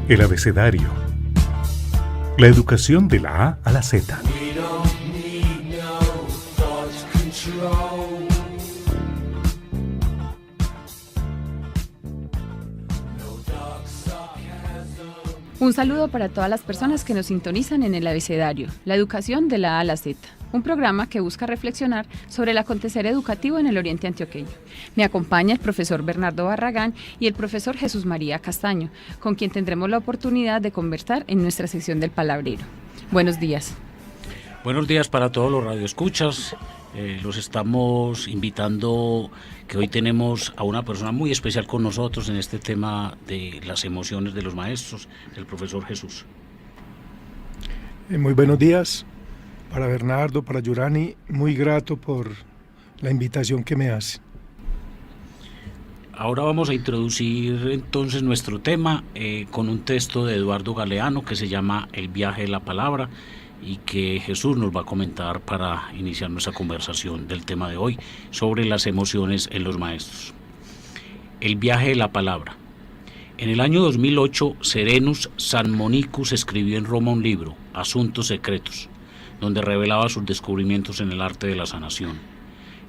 El abecedario. La educación de la A a la Z. Un saludo para todas las personas que nos sintonizan en el abecedario, la educación de la A a la Z, un programa que busca reflexionar sobre el acontecer educativo en el oriente antioqueño. Me acompaña el profesor Bernardo Barragán y el profesor Jesús María Castaño, con quien tendremos la oportunidad de conversar en nuestra sección del Palabrero. Buenos días. Buenos días para todos los radioescuchas. Los estamos invitando, que hoy tenemos a una persona muy especial con nosotros en este tema de las emociones de los maestros, el profesor Jesús. Muy buenos días para Bernardo, para Yurani, muy grato por la invitación que me hace. Ahora vamos a introducir entonces nuestro tema con un texto de Eduardo Galeano que se llama El viaje de la palabra, y que Jesús nos va a comentar para iniciar nuestra conversación del tema de hoy sobre las emociones en los maestros. El viaje de la palabra. En el año 2008, Serenus Sammonicus escribió en Roma un libro, Asuntos Secretos, donde revelaba sus descubrimientos en el arte de la sanación.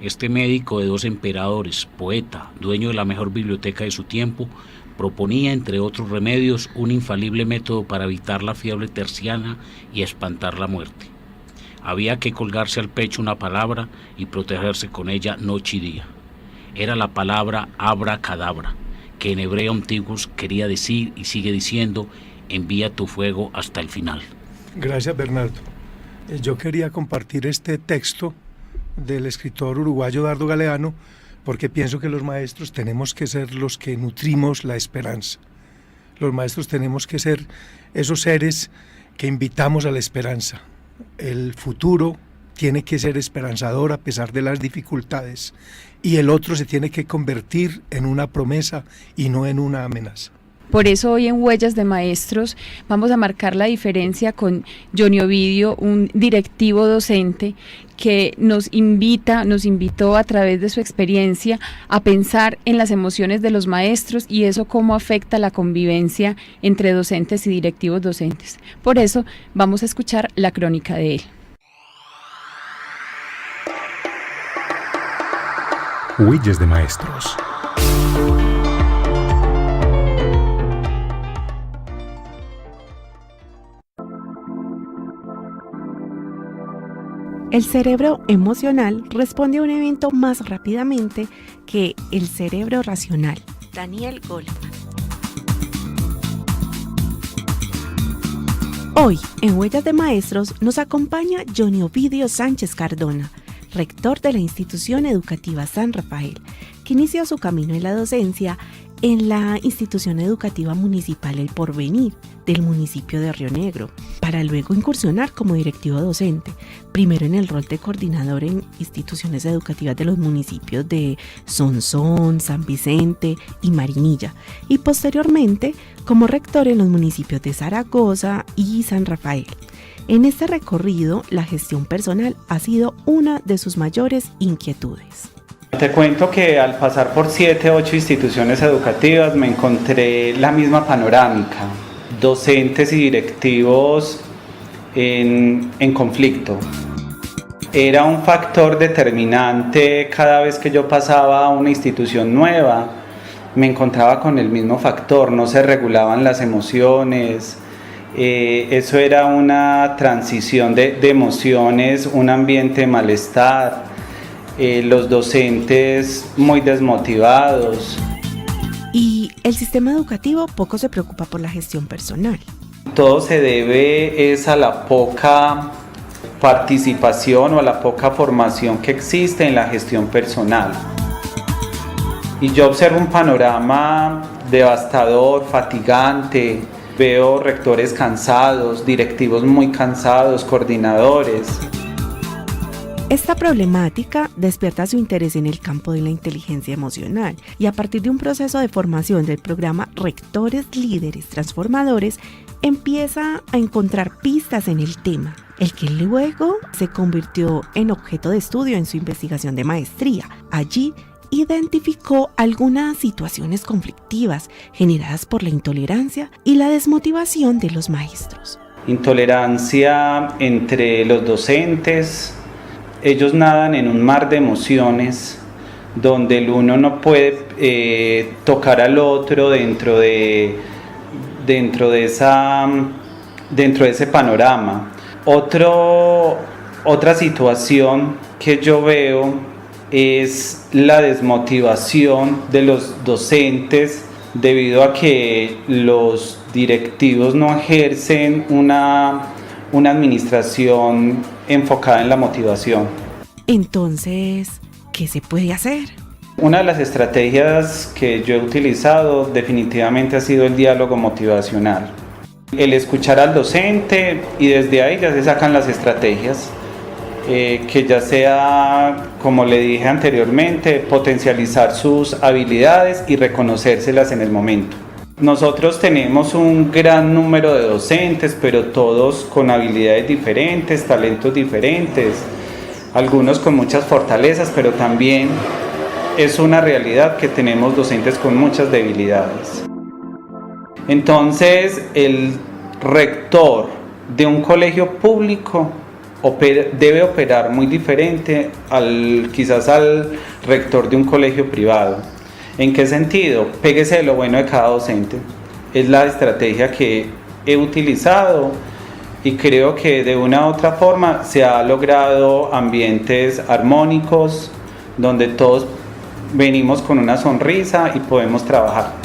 Este médico de 2 emperadores, poeta, dueño de la mejor biblioteca de su tiempo, proponía, entre otros remedios, un infalible método para evitar la fiebre terciana y espantar la muerte. Había que colgarse al pecho una palabra y protegerse con ella noche y día. Era la palabra abracadabra, que en hebreo antiguo quería decir y sigue diciendo: envía tu fuego hasta el final. Gracias, Bernardo. Yo quería compartir este texto del escritor uruguayo Eduardo Galeano, porque pienso que los maestros tenemos que ser los que nutrimos la esperanza. Los maestros tenemos que ser esos seres que invitamos a la esperanza. El futuro tiene que ser esperanzador a pesar de las dificultades, y el otro se tiene que convertir en una promesa y no en una amenaza. Por eso hoy en Huellas de Maestros vamos a marcar la diferencia con Johnny Ovidio, un directivo docente que nos invitó a través de su experiencia a pensar en las emociones de los maestros y eso cómo afecta la convivencia entre docentes y directivos docentes. Por eso vamos a escuchar la crónica de él. Huellas de Maestros. El cerebro emocional responde a un evento más rápidamente que el cerebro racional. Daniel Goleman. Hoy, en Huellas de Maestros, nos acompaña Johnny Ovidio Sánchez Cardona, rector de la institución educativa San Rafael, que inició su camino en la docencia en la institución educativa municipal El Porvenir del municipio de Río Negro, para luego incursionar como directivo docente, primero en el rol de coordinador en instituciones educativas de los municipios de Sonsón, San Vicente y Marinilla, y posteriormente como rector en los municipios de Zaragoza y San Rafael. En este recorrido, la gestión personal ha sido una de sus mayores inquietudes. Te cuento que al pasar por 7, 8 instituciones educativas me encontré la misma panorámica, docentes y directivos en conflicto. Era un factor determinante cada vez que yo pasaba a una institución nueva, me encontraba con el mismo factor, no se regulaban las emociones, eso era una transición de emociones, un ambiente de malestar. Los docentes muy desmotivados. Y el sistema educativo poco se preocupa por la gestión personal. Todo se debe a la poca participación o a la poca formación que existe en la gestión personal. Y yo observo un panorama devastador, fatigante. Veo rectores cansados, directivos muy cansados, coordinadores. Esta problemática despierta su interés en el campo de la inteligencia emocional y a partir de un proceso de formación del programa Rectores Líderes Transformadores empieza a encontrar pistas en el tema, el que luego se convirtió en objeto de estudio en su investigación de maestría. Allí identificó algunas situaciones conflictivas generadas por la intolerancia y la desmotivación de los maestros. Intolerancia entre los docentes. Ellos nadan en un mar de emociones donde el uno no puede tocar al otro dentro de ese panorama. Otra situación que yo veo es la desmotivación de los docentes debido a que los directivos no ejercen una administración enfocada en la motivación. Entonces, ¿qué se puede hacer? Una de las estrategias que yo he utilizado definitivamente ha sido el diálogo motivacional. El escuchar al docente y desde ahí ya se sacan las estrategias, que ya sea, como le dije anteriormente, potencializar sus habilidades y reconocérselas en el momento. Nosotros tenemos un gran número de docentes, pero todos con habilidades diferentes, talentos diferentes, algunos con muchas fortalezas, pero también es una realidad que tenemos docentes con muchas debilidades. Entonces, el rector de un colegio público debe operar muy diferente quizás al rector de un colegio privado. ¿En qué sentido? Péguese de lo bueno de cada docente. Es la estrategia que he utilizado y creo que de una u otra forma se ha logrado ambientes armónicos donde todos venimos con una sonrisa y podemos trabajar.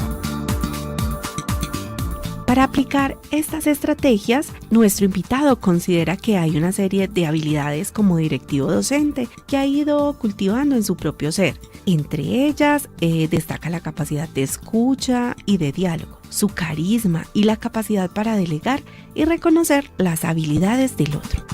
Para aplicar estas estrategias, nuestro invitado considera que hay una serie de habilidades como directivo docente que ha ido cultivando en su propio ser. Entre ellas, destaca la capacidad de escucha y de diálogo, su carisma y la capacidad para delegar y reconocer las habilidades del otro.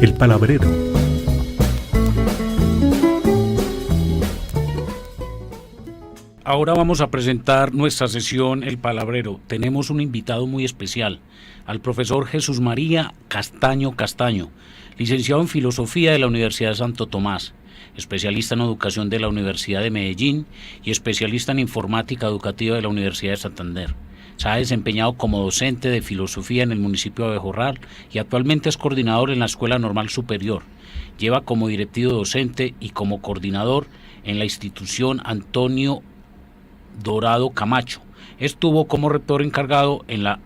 El palabrero. Ahora vamos a presentar nuestra sesión El Palabrero. Tenemos un invitado muy especial, al profesor Jesús María Castaño Castaño, licenciado en Filosofía de la Universidad de Santo Tomás, especialista en Educación de la Universidad de Medellín y especialista en Informática Educativa de la Universidad de Santander. Se ha desempeñado como docente de filosofía en el municipio de Abejorral y actualmente es coordinador en la Escuela Normal Superior. Lleva como directivo docente y como coordinador en la institución Antonio Dorado Camacho. Estuvo como rector encargado en la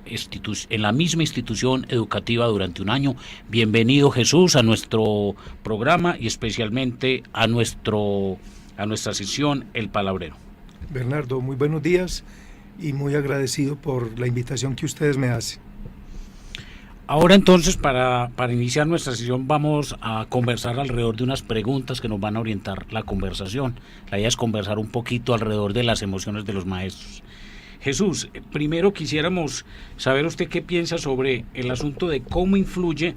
misma institución educativa durante un año. Bienvenido, Jesús, a nuestro programa y especialmente a nuestra sesión El Palabrero. Bernardo, muy buenos días y muy agradecido por la invitación que ustedes me hacen. Ahora entonces, para iniciar nuestra sesión, vamos a conversar alrededor de unas preguntas que nos van a orientar la conversación. La idea es conversar un poquito alrededor de las emociones de los maestros. Jesús, primero quisiéramos saber usted qué piensa sobre el asunto de cómo influye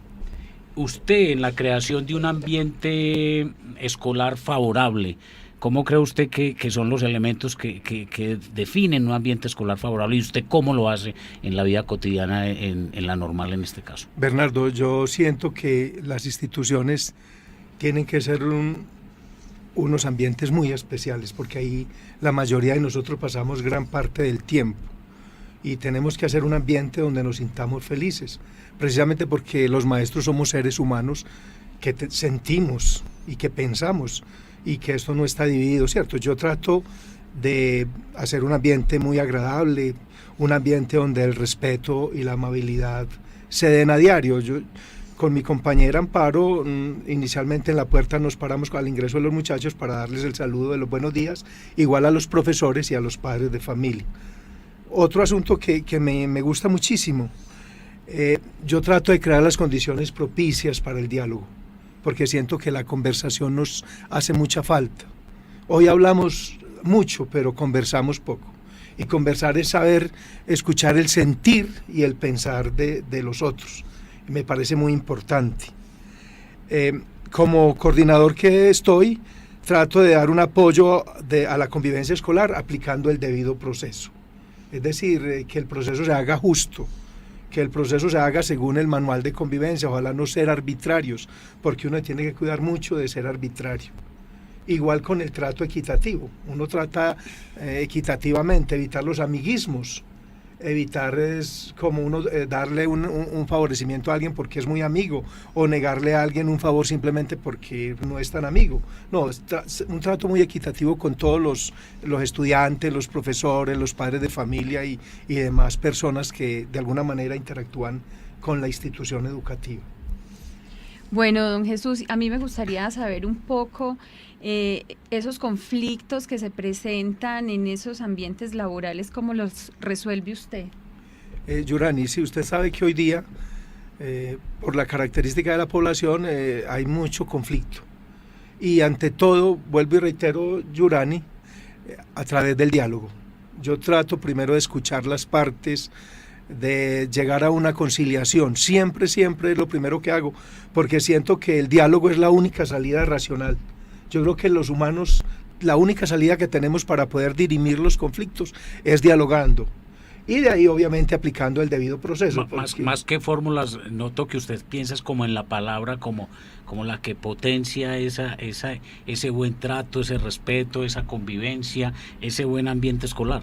usted en la creación de un ambiente escolar favorable. ¿Cómo cree usted que son los elementos que definen un ambiente escolar favorable y usted cómo lo hace en la vida cotidiana, en la normal en este caso? Bernardo, yo siento que las instituciones tienen que ser unos ambientes muy especiales porque ahí la mayoría de nosotros pasamos gran parte del tiempo y tenemos que hacer un ambiente donde nos sintamos felices, precisamente porque los maestros somos seres humanos que sentimos y que pensamos y que esto no está dividido, ¿cierto? Yo trato de hacer un ambiente muy agradable, un ambiente donde el respeto y la amabilidad se den a diario. Yo, con mi compañera Amparo, inicialmente en la puerta nos paramos al ingreso de los muchachos para darles el saludo de los buenos días, igual a los profesores y a los padres de familia. Otro asunto que me gusta muchísimo, yo trato de crear las condiciones propicias para el diálogo, porque siento que la conversación nos hace mucha falta. Hoy hablamos mucho, pero conversamos poco. Y conversar es saber escuchar el sentir y el pensar de los otros. Me parece muy importante. Como coordinador que estoy, trato de dar un apoyo a la convivencia escolar aplicando el debido proceso. Es decir, que el proceso se haga justo, que el proceso se haga según el manual de convivencia, ojalá no ser arbitrarios, porque uno tiene que cuidar mucho de ser arbitrario. Igual con el trato equitativo, uno trata equitativamente, evitar los amiguismos, evitar es como uno darle un favorecimiento a alguien porque es muy amigo, o negarle a alguien un favor simplemente porque no es tan amigo. No, un trato muy equitativo con todos los estudiantes, los profesores, los padres de familia y demás personas que de alguna manera interactúan con la institución educativa. Bueno, don Jesús, a mí me gustaría saber un poco esos conflictos que se presentan en esos ambientes laborales, ¿cómo los resuelve usted? Yurani, si usted sabe que hoy día, por la característica de la población, hay mucho conflicto. Y ante todo, vuelvo y reitero, Yurani, a través del diálogo. Yo trato primero de escuchar las partes, de llegar a una conciliación. Siempre es lo primero que hago, porque siento que el diálogo es la única salida racional. Yo creo que los humanos, la única salida que tenemos para poder dirimir los conflictos es dialogando. Y de ahí obviamente aplicando el debido proceso. Más que fórmulas, noto que usted piensa como en la palabra, como la que potencia ese buen trato, ese respeto, esa convivencia, ese buen ambiente escolar.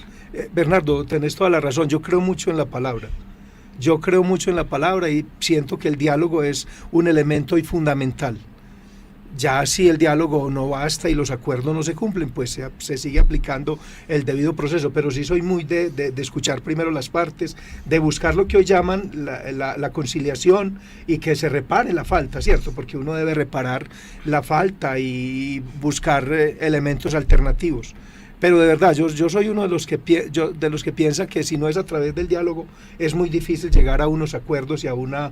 Bernardo, tenés toda la razón, yo creo mucho en la palabra. Yo creo mucho en la palabra y siento que el diálogo es un elemento fundamental. Ya si el diálogo no basta y los acuerdos no se cumplen, pues se sigue aplicando el debido proceso, pero sí soy muy de escuchar primero las partes, de buscar lo que hoy llaman la conciliación y que se repare la falta, ¿cierto? Porque uno debe reparar la falta y buscar elementos alternativos. Pero de verdad, yo soy uno de los que piensa que si no es a través del diálogo es muy difícil llegar a unos acuerdos y a una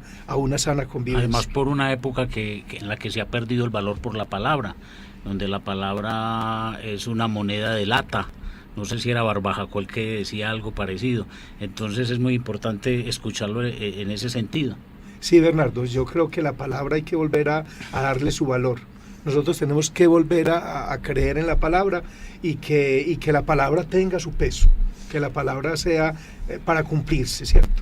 sana convivencia. Además, por una época en la que se ha perdido el valor por la palabra, donde la palabra es una moneda de lata. No sé si era Barbajacó el que decía algo parecido. Entonces es muy importante escucharlo en ese sentido. Sí, Bernardo, yo creo que la palabra hay que volver a darle su valor. Nosotros tenemos que volver a creer en la palabra y que la palabra tenga su peso, que la palabra sea para cumplirse, ¿cierto?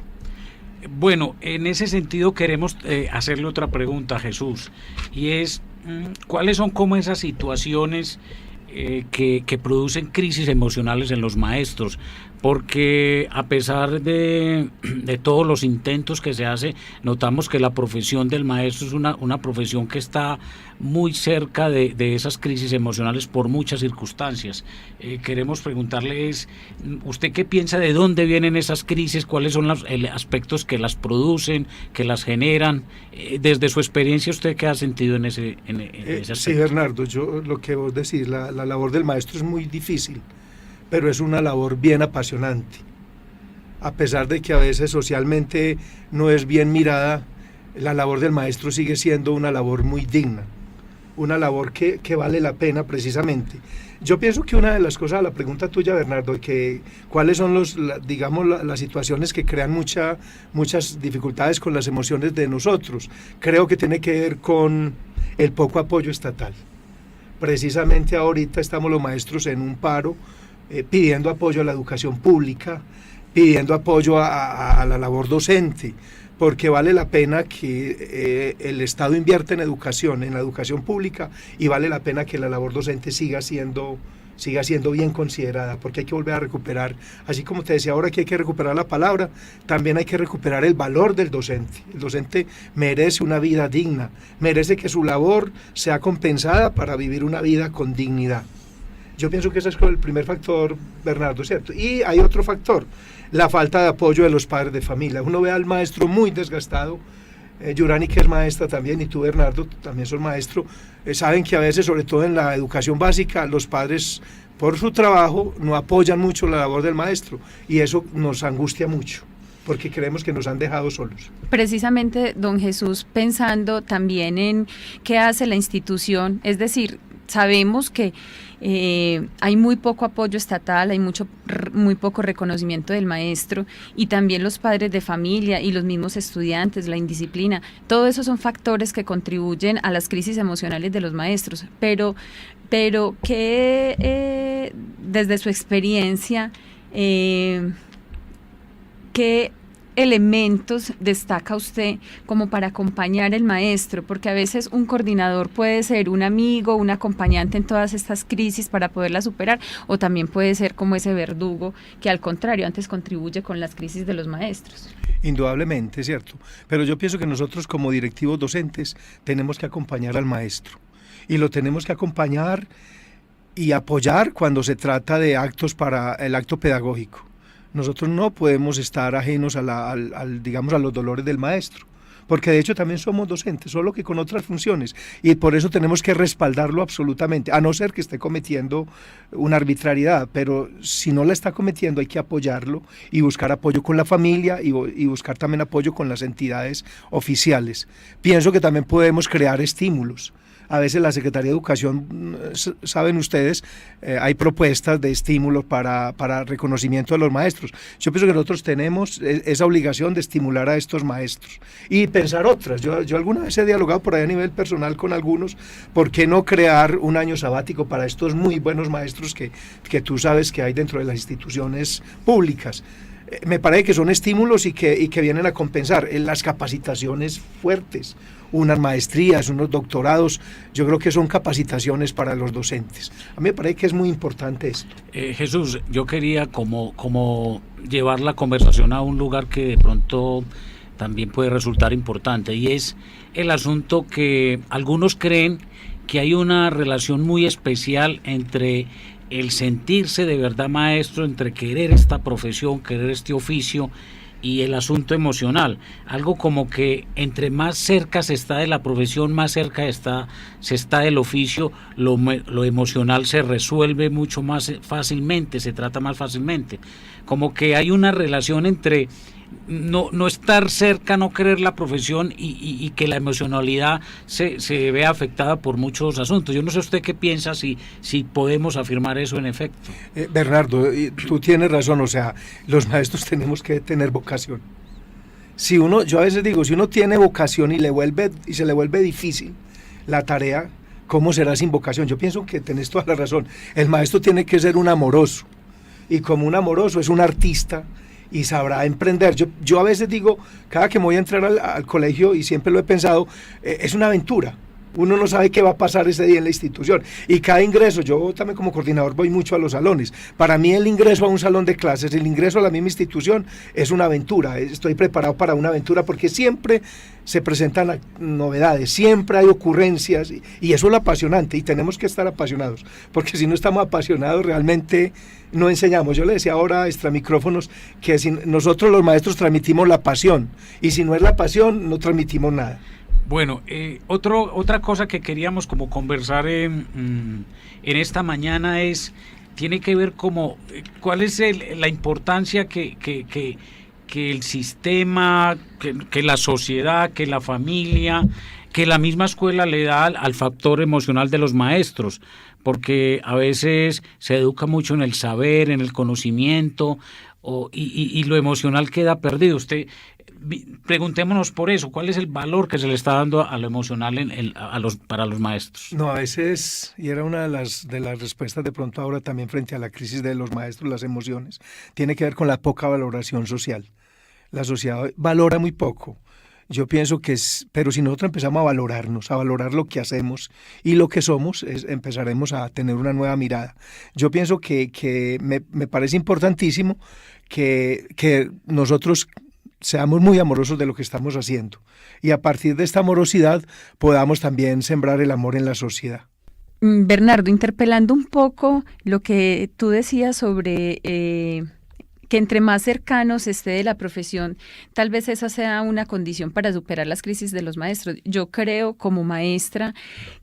Bueno, en ese sentido queremos hacerle otra pregunta a Jesús, y es, ¿cuáles son como esas situaciones que producen crisis emocionales en los maestros? Porque a pesar de todos los intentos que se hace, notamos que la profesión del maestro es una profesión que está muy cerca de esas crisis emocionales por muchas circunstancias. Queremos preguntarle, ¿usted qué piensa de dónde vienen esas crisis? ¿Cuáles son los aspectos que las producen, que las generan? Desde su experiencia, ¿usted qué ha sentido en ese aspecto? Sí, Bernardo, yo lo que vos decís, la labor del maestro es muy difícil, pero es una labor bien apasionante. A pesar de que a veces socialmente no es bien mirada, la labor del maestro sigue siendo una labor muy digna, una labor que vale la pena precisamente. Yo pienso que una de las cosas, a la pregunta tuya, Bernardo, que cuáles son las situaciones que crean muchas dificultades con las emociones de nosotros, creo que tiene que ver con el poco apoyo estatal. Precisamente ahorita estamos los maestros en un paro, pidiendo apoyo a la educación pública, pidiendo apoyo a la labor docente, porque vale la pena que el Estado invierta en la educación pública, y vale la pena que la labor docente siga siendo bien considerada, porque hay que volver a recuperar, así como te decía ahora que hay que recuperar la palabra, también hay que recuperar el valor del docente. El docente merece una vida digna, merece que su labor sea compensada para vivir una vida con dignidad. Yo pienso que ese es el primer factor, Bernardo, ¿cierto? Y hay otro factor, la falta de apoyo de los padres de familia. Uno ve al maestro muy desgastado, Yurani, que es maestra también, y tú, Bernardo, también sos maestro, saben que a veces, sobre todo en la educación básica, los padres, por su trabajo, no apoyan mucho la labor del maestro, y eso nos angustia mucho, porque creemos que nos han dejado solos. Precisamente, don Jesús, pensando también en qué hace la institución, es decir, sabemos que hay muy poco apoyo estatal, hay muy poco reconocimiento del maestro, y también los padres de familia y los mismos estudiantes, la indisciplina, todo eso son factores que contribuyen a las crisis emocionales de los maestros, pero que desde su experiencia, ¿qué elementos destaca usted como para acompañar al maestro? Porque a veces un coordinador puede ser un amigo, un acompañante en todas estas crisis para poderlas superar, o también puede ser como ese verdugo que al contrario antes contribuye con las crisis de los maestros. Indudablemente, ¿cierto? Pero yo pienso que nosotros como directivos docentes tenemos que acompañar al maestro, y lo tenemos que acompañar y apoyar cuando se trata de actos para el acto pedagógico. Nosotros no podemos estar ajenos digamos, a los dolores del maestro, porque de hecho también somos docentes, solo que con otras funciones, y por eso tenemos que respaldarlo absolutamente, a no ser que esté cometiendo una arbitrariedad, pero si no la está cometiendo hay que apoyarlo y buscar apoyo con la familia y buscar también apoyo con las entidades oficiales. Pienso que también podemos crear estímulos. A veces la Secretaría de Educación, saben ustedes, hay propuestas de estímulos para reconocimiento de los maestros. Yo pienso que nosotros tenemos esa obligación de estimular a estos maestros y pensar otras. Yo alguna vez he dialogado por ahí a nivel personal con algunos, ¿por qué no crear un año sabático para estos muy buenos maestros que tú sabes que hay dentro de las instituciones públicas? Me parece que son estímulos y que vienen a compensar las capacitaciones fuertes, unas maestrías, unos doctorados. Yo creo que son capacitaciones para los docentes. A mí me parece que es muy importante esto. Jesús, yo quería como llevar la conversación a un lugar que de pronto también puede resultar importante, y es el asunto que algunos creen que hay una relación muy especial entre el sentirse de verdad maestro, entre querer esta profesión, querer este oficio, y el asunto emocional, algo como que entre más cerca se está de la profesión, más cerca se está del oficio, lo emocional se resuelve mucho más fácilmente, se trata más fácilmente, como que hay una relación entre no estar cerca, no querer la profesión y que la emocionalidad se vea afectada por muchos asuntos. Yo no sé usted qué piensa, si podemos afirmar eso en efecto. Bernardo, tú tienes razón, o sea, los maestros tenemos que tener vocación. Yo a veces digo, si uno tiene vocación y se le vuelve difícil la tarea, ¿cómo será sin vocación? Yo pienso que tenés toda la razón. El maestro tiene que ser un amoroso, y como un amoroso es un artista y sabrá emprender. Yo a veces digo, cada que me voy a entrar al colegio, y siempre lo he pensado, es una aventura. Uno no sabe qué va a pasar ese día en la institución, y cada ingreso, yo también como coordinador voy mucho a los salones. Para mí el ingreso a un salón de clases, el ingreso a la misma institución es una aventura. Estoy preparado para una aventura porque siempre se presentan novedades, siempre hay ocurrencias, y eso es lo apasionante, y tenemos que estar apasionados, porque si no estamos apasionados realmente no enseñamos. Yo le decía ahora extra micrófonos que si nosotros los maestros transmitimos la pasión, y si no es la pasión no transmitimos nada. Bueno, otra cosa que queríamos como conversar en esta mañana tiene que ver cuál es la importancia que el sistema, que la sociedad, que la familia, que la misma escuela le da al factor emocional de los maestros, porque a veces se educa mucho en el saber, en el conocimiento, y lo emocional queda perdido. Preguntémonos por eso, ¿cuál es el valor que se le está dando a lo emocional para los maestros? No, a veces, y era una de las respuestas de pronto ahora también frente a la crisis de los maestros, las emociones, tiene que ver con la poca valoración social. La sociedad valora muy poco. Yo pienso pero si nosotros empezamos a valorarnos, a valorar lo que hacemos y lo que somos, empezaremos a tener una nueva mirada. Yo pienso que me parece importantísimo que nosotros seamos muy amorosos de lo que estamos haciendo, y a partir de esta amorosidad podamos también sembrar el amor en la sociedad. Bernardo, interpelando un poco lo que tú decías sobre que entre más cercanos esté de la profesión, tal vez esa sea una condición para superar las crisis de los maestros. Yo creo como maestra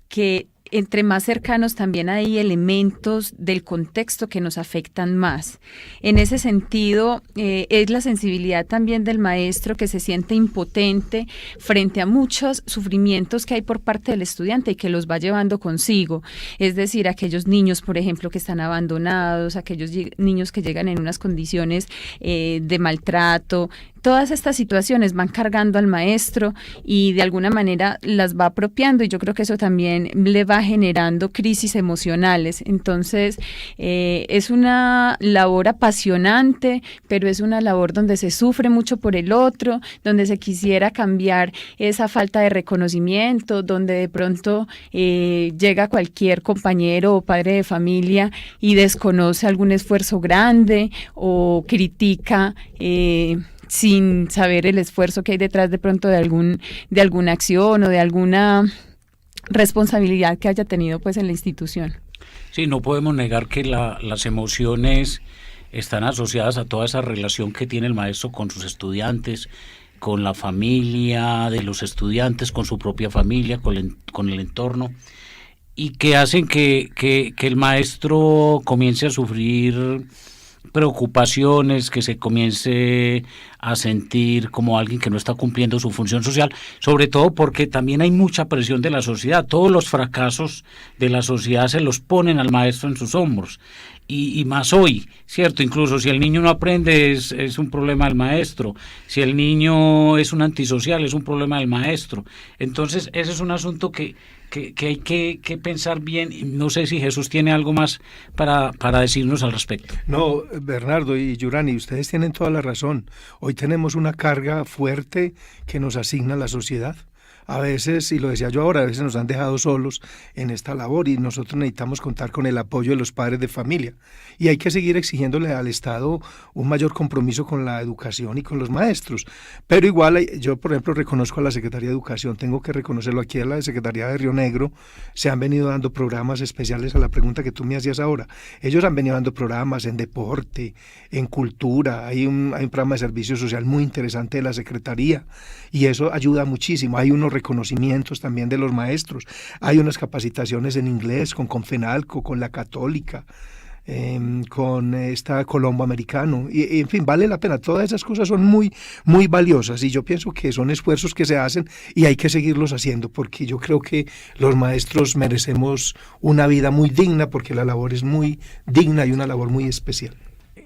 que entre más cercanos también hay elementos del contexto que nos afectan más. En ese sentido, es la sensibilidad también del maestro que se siente impotente frente a muchos sufrimientos que hay por parte del estudiante y que los va llevando consigo. Es decir, aquellos niños, por ejemplo, que están abandonados, aquellos niños que llegan en unas condiciones de maltrato, todas estas situaciones van cargando al maestro y de alguna manera las va apropiando, y yo creo que eso también le va generando crisis emocionales. Entonces, es una labor apasionante, pero es una labor donde se sufre mucho por el otro, donde se quisiera cambiar esa falta de reconocimiento, donde de pronto llega cualquier compañero o padre de familia y desconoce algún esfuerzo grande o critica sin saber el esfuerzo que hay detrás de pronto de alguna acción o de alguna responsabilidad que haya tenido pues en la institución. Sí, no podemos negar que las emociones están asociadas a toda esa relación que tiene el maestro con sus estudiantes, con la familia de los estudiantes, con su propia familia, con el entorno, y que hacen que el maestro comience a sufrir preocupaciones, que se comience a sentir como alguien que no está cumpliendo su función social, sobre todo porque también hay mucha presión de la sociedad. Todos los fracasos de la sociedad se los ponen al maestro en sus hombros, y más hoy, ¿cierto? Incluso si el niño no aprende es un problema del maestro, si el niño es un antisocial es un problema del maestro. Entonces ese es un asunto que hay que pensar bien. No sé si Jesús tiene algo más para decirnos al respecto. No, Bernardo y Yurani, ustedes tienen toda la razón. Hoy tenemos una carga fuerte que nos asigna la sociedad. A veces, y lo decía yo ahora, a veces nos han dejado solos en esta labor y nosotros necesitamos contar con el apoyo de los padres de familia. Y hay que seguir exigiéndole al Estado un mayor compromiso con la educación y con los maestros. Pero igual, yo por ejemplo reconozco a la Secretaría de Educación, tengo que reconocerlo aquí a la Secretaría de Río Negro, se han venido dando programas especiales a la pregunta que tú me hacías ahora. Ellos han venido dando programas en deporte, en cultura, hay un programa de servicio social muy interesante de la Secretaría y eso ayuda muchísimo. Hay unos reconocimientos también de los maestros, hay unas capacitaciones en inglés con Confenalco, con la Católica, con esta Colombo Americano, y en fin, vale la pena. Todas esas cosas son muy, muy valiosas y yo pienso que son esfuerzos que se hacen y hay que seguirlos haciendo, porque yo creo que los maestros merecemos una vida muy digna, porque la labor es muy digna y una labor muy especial.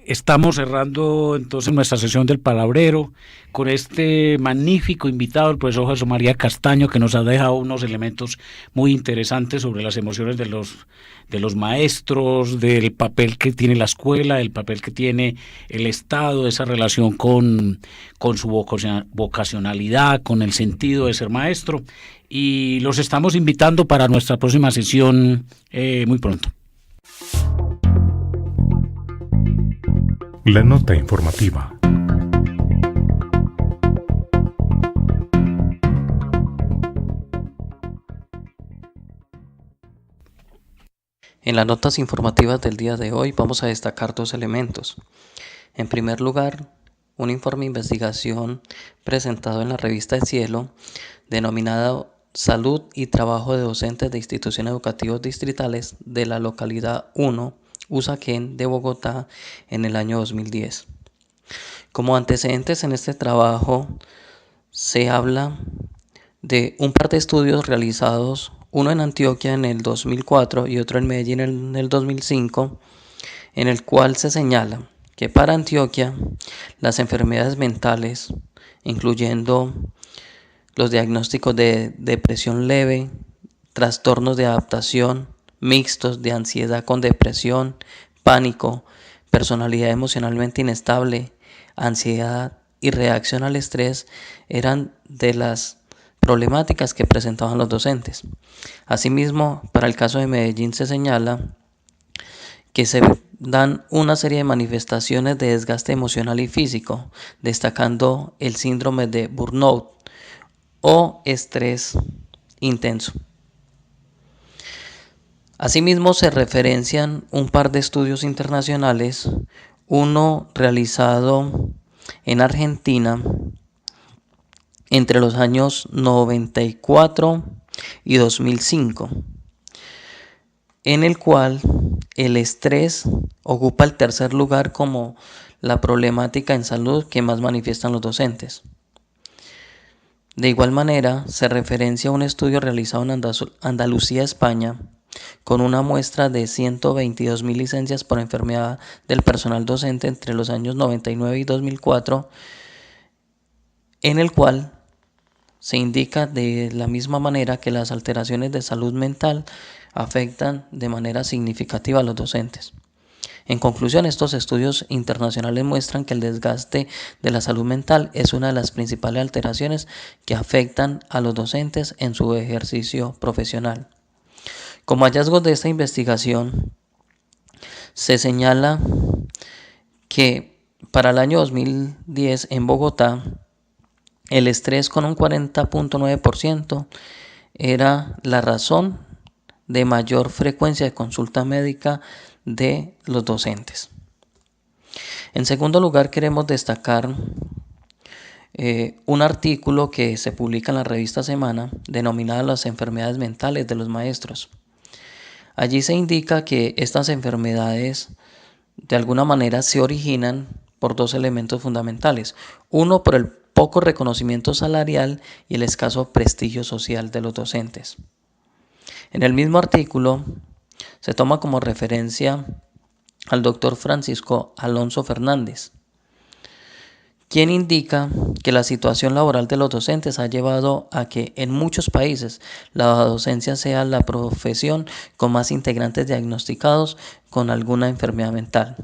Estamos cerrando entonces nuestra sesión del Palabrero con este magnífico invitado, el profesor José María Castaño, que nos ha dejado unos elementos muy interesantes sobre las emociones de los maestros, del papel que tiene la escuela, del papel que tiene el Estado, esa relación con su vocacionalidad, con el sentido de ser maestro, y los estamos invitando para nuestra próxima sesión muy pronto. La nota informativa. En las notas informativas del día de hoy vamos a destacar dos elementos. En primer lugar, un informe de investigación presentado en la revista El Cielo, denominado Salud y Trabajo de Docentes de Instituciones Educativas Distritales de la localidad 1, Usaquén de Bogotá, en el año 2010. Como antecedentes en este trabajo se habla de un par de estudios realizados, uno en Antioquia en el 2004 y otro en Medellín en el 2005, en el cual se señala que para Antioquia las enfermedades mentales, incluyendo los diagnósticos de depresión leve, trastornos de adaptación, mixtos de ansiedad con depresión, pánico, personalidad emocionalmente inestable, ansiedad y reacción al estrés eran de las problemáticas que presentaban los docentes. Asimismo, para el caso de Medellín se señala que se dan una serie de manifestaciones de desgaste emocional y físico, destacando el síndrome de burnout o estrés intenso. Asimismo, se referencian un par de estudios internacionales, uno realizado en Argentina entre los años 94 y 2005, en el cual el estrés ocupa el tercer lugar como la problemática en salud que más manifiestan los docentes. De igual manera, se referencia a un estudio realizado en Andalucía, España, con una muestra de 122.000 licencias por enfermedad del personal docente entre los años 99 y 2004, en el cual se indica de la misma manera que las alteraciones de salud mental afectan de manera significativa a los docentes. En conclusión, estos estudios internacionales muestran que el desgaste de la salud mental es una de las principales alteraciones que afectan a los docentes en su ejercicio profesional. Como hallazgos de esta investigación, se señala que para el año 2010 en Bogotá, el estrés con un 40.9% era la razón de mayor frecuencia de consulta médica de los docentes. En segundo lugar, queremos destacar un artículo que se publica en la revista Semana denominado Las enfermedades mentales de los maestros. Allí se indica que estas enfermedades de alguna manera se originan por dos elementos fundamentales. Uno, por el poco reconocimiento salarial y el escaso prestigio social de los docentes. En el mismo artículo se toma como referencia al doctor Francisco Alonso Fernández, quien indica que la situación laboral de los docentes ha llevado a que en muchos países la docencia sea la profesión con más integrantes diagnosticados con alguna enfermedad mental.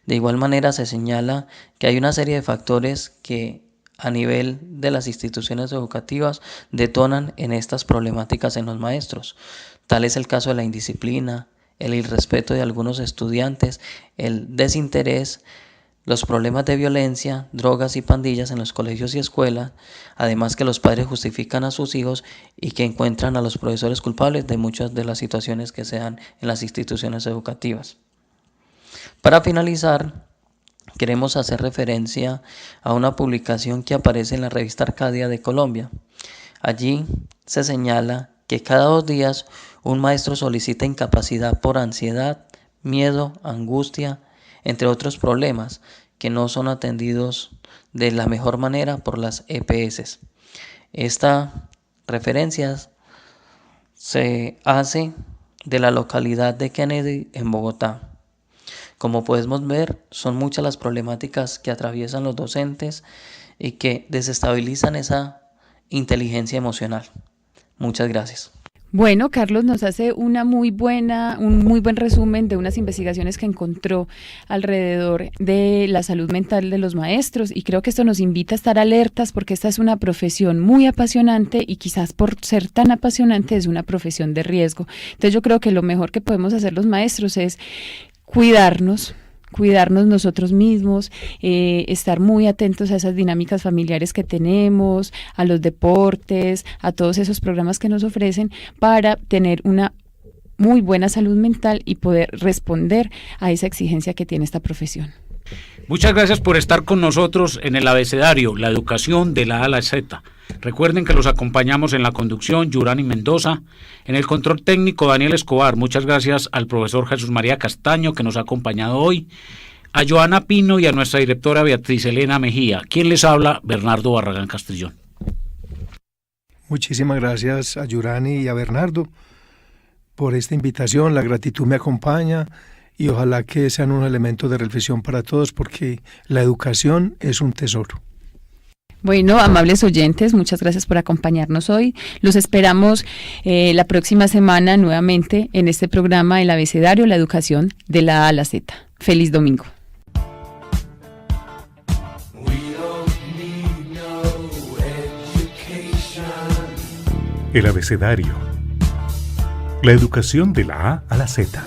De igual manera se señala que hay una serie de factores que a nivel de las instituciones educativas detonan en estas problemáticas en los maestros. Tal es el caso de la indisciplina, el irrespeto de algunos estudiantes, el desinterés, los problemas de violencia, drogas y pandillas en los colegios y escuelas, además que los padres justifican a sus hijos y que encuentran a los profesores culpables de muchas de las situaciones que se dan en las instituciones educativas. Para finalizar, queremos hacer referencia a una publicación que aparece en la revista Arcadia de Colombia. Allí se señala que cada 2 días un maestro solicita incapacidad por ansiedad, miedo, angustia, entre otros problemas que no son atendidos de la mejor manera por las EPS. Esta referencia se hace de la localidad de Kennedy en Bogotá. Como podemos ver, son muchas las problemáticas que atraviesan los docentes y que desestabilizan esa inteligencia emocional. Muchas gracias. Bueno, Carlos nos hace un muy buen resumen de unas investigaciones que encontró alrededor de la salud mental de los maestros, y creo que esto nos invita a estar alertas porque esta es una profesión muy apasionante y quizás por ser tan apasionante es una profesión de riesgo. Entonces yo creo que lo mejor que podemos hacer los maestros es cuidarnos nosotros mismos, estar muy atentos a esas dinámicas familiares que tenemos, a los deportes, a todos esos programas que nos ofrecen para tener una muy buena salud mental y poder responder a esa exigencia que tiene esta profesión. Muchas gracias por estar con nosotros en el abecedario, la educación de la A a la Z. Recuerden que los acompañamos en la conducción Yurani Mendoza, en el control técnico Daniel Escobar. Muchas gracias al profesor Jesús María Castaño que nos ha acompañado hoy, a Joana Pino y a nuestra directora Beatriz Elena Mejía. ¿Quién les habla? Bernardo Barragán Castrillón. Muchísimas gracias a Yurani y a Bernardo por esta invitación. La gratitud me acompaña y ojalá que sean un elemento de reflexión para todos, porque la educación es un tesoro. Bueno, amables oyentes, muchas gracias por acompañarnos hoy. Los esperamos la próxima semana nuevamente en este programa El Abecedario, la educación de la A a la Z. Feliz domingo. El Abecedario, la educación de la A a la Z.